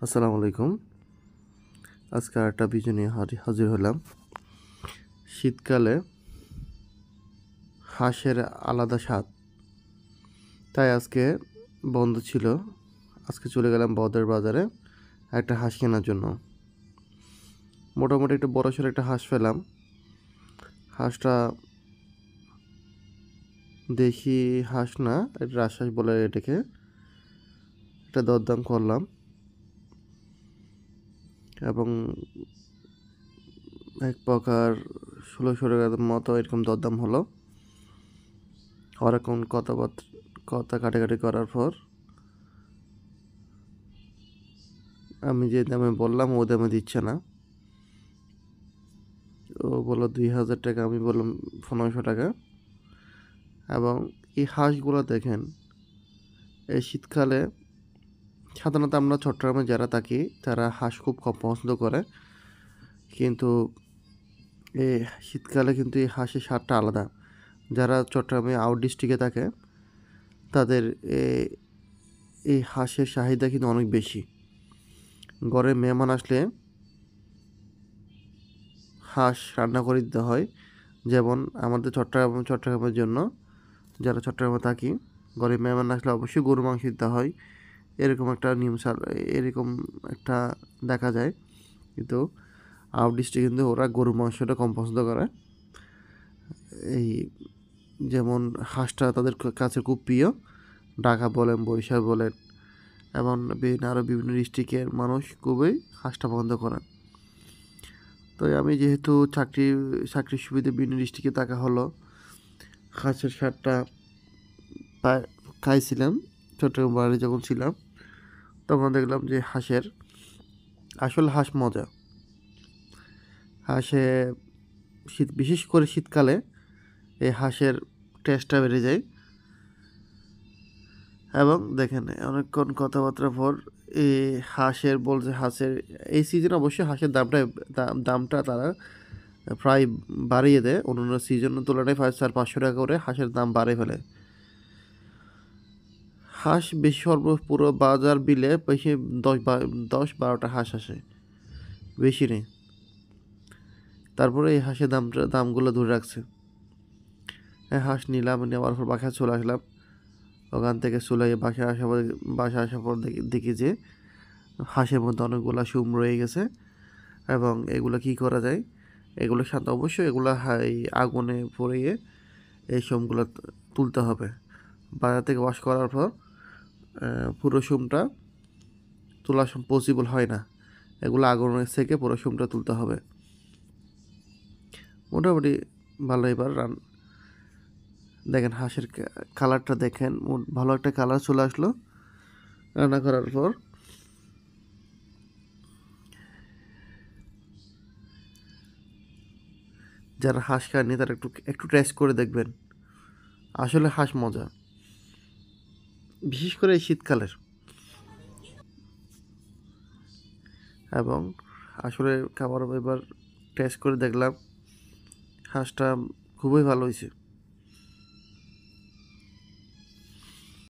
আসসালামু আলাইকুম। আজকে আরেকটা ভিডিও নিয়ে হাজির হলাম। শীতকালে হাঁসের আলাদা স্বাদ, তাই আজকে বন্ধ ছিল। আজকে চলে গেলাম বদের বাজারে একটা হাঁস কেনার জন্য। মোটামুটি একটা বড়সড় একটা হাঁস পেলাম। হাঁসটা দেখি হাঁস না, এটা রাজহাঁস বলে এটাকে। একটা দরদাম করলাম এবং এক প্রকার ১৬০০ টাকার মতো এরকম দরদাম হলো। ওরকম কথা কাটাকাটি করার পর আমি যে দামে বললাম ও দামে দিচ্ছে না। ও বললো ২,০০০ টাকা, আমি বললাম ১৫০০ টাকা। এবং এই হাঁসগুলো দেখেন, এই শীতকালে সাধারণত আমরা চট্টগ্রামে যারা থাকি তারা হাঁস খুব কম পছন্দ করে, কিন্তু এই শীতকালে কিন্তু এই হাঁসের স্বাদটা আলাদা। যারা চট্টগ্রামে আউট ডিস্ট্রিক্টে থাকে তাদের এই হাঁসের চাহিদা কিন্তু অনেক বেশি। ঘরে মেহমান আসলে হাঁস রান্না করে দিতে হয়। যেমন আমাদের চট্টগ্রামের জন্য, যারা চট্টগ্রামে থাকি, ঘরে মেহমান আসলে অবশ্যই গরুর মাংস দিতে হয়। এরকম একটা নিয়ম এরকম একটা দেখা যায়। কিন্তু আউট ডিস্ট্রিক্ট কিন্তু ওরা গরুর মাংসটা কম পছন্দ করে। এই যেমন হাঁসটা তাদের কাছে খুব প্রিয়। ঢাকা বলেন, বরিশাল বলেন, এবং আরও বিভিন্ন ডিস্ট্রিক্টের মানুষ খুবই হাঁসটা পছন্দ করেন। তো আমি যেহেতু চাকরির সুবিধে বিভিন্ন ডিস্ট্রিক্টে থাকা হলো, হাঁসের স্বাদটা খাইছিলাম। চট্টগ্রাম বাড়ি যখন ছিলাম তখন দেখলাম যে আসলে হাঁস মজা। হাঁসে বিশেষ করে শীতকালে এই হাঁসের টেস্টটা বেড়ে যায়। এবং দেখেন অনেকক্ষণ কথাবার্তার পর এই হাঁসের এই সিজনে অবশ্যই হাঁসের দামটা তারা প্রায় বাড়িয়ে দেয়। অন্যান্য সিজনের তুলনায় ৫০০ টাকা করে হাঁসের দাম বাড়িয়ে ফেলে। হাঁস বেশি পুরো বাজার বিলে বেশি ১০-১২টা হাঁস আসে, বেশি নেই। তারপরে এই হাঁসের দামগুলো ধরে রাখছে। হ্যাঁ, হাঁস নিলাম, নেওয়ার পর বাসায় চলে আসলাম। ওখান থেকে চুলাই বাসায় আসার পর দেখি যে হাঁসের মধ্যে অনেকগুলো সুম রয়ে গেছে। এবং এগুলো কি করা যায়, এগুলোর সাথে অবশ্যই এই আগুনে পুড়িয়ে এই সোমগুলো তুলতে হবে। বাজার থেকে ওয়াশ করার পর পুরো সোমটা তোলা পসিবল হয় না। এগুলো আগুনে থেকে পুরো সোমটা তুলতে হবে। মোটামুটি ভালো। এবার দেখেন হাঁসের কালারটা দেখেন, ভালো একটা কালার চলে আসলো। রান্না করার পর যারা হাঁস খায়নি তারা একটু একটু টেস্ট করে দেখবেন। আসলে হাঁস মজা, বিশেষ করে এই শীতকালের। এবং আসলে খাবার এবার টেস্ট করে দেখলাম হাঁসটা খুবই ভালো হয়েছে।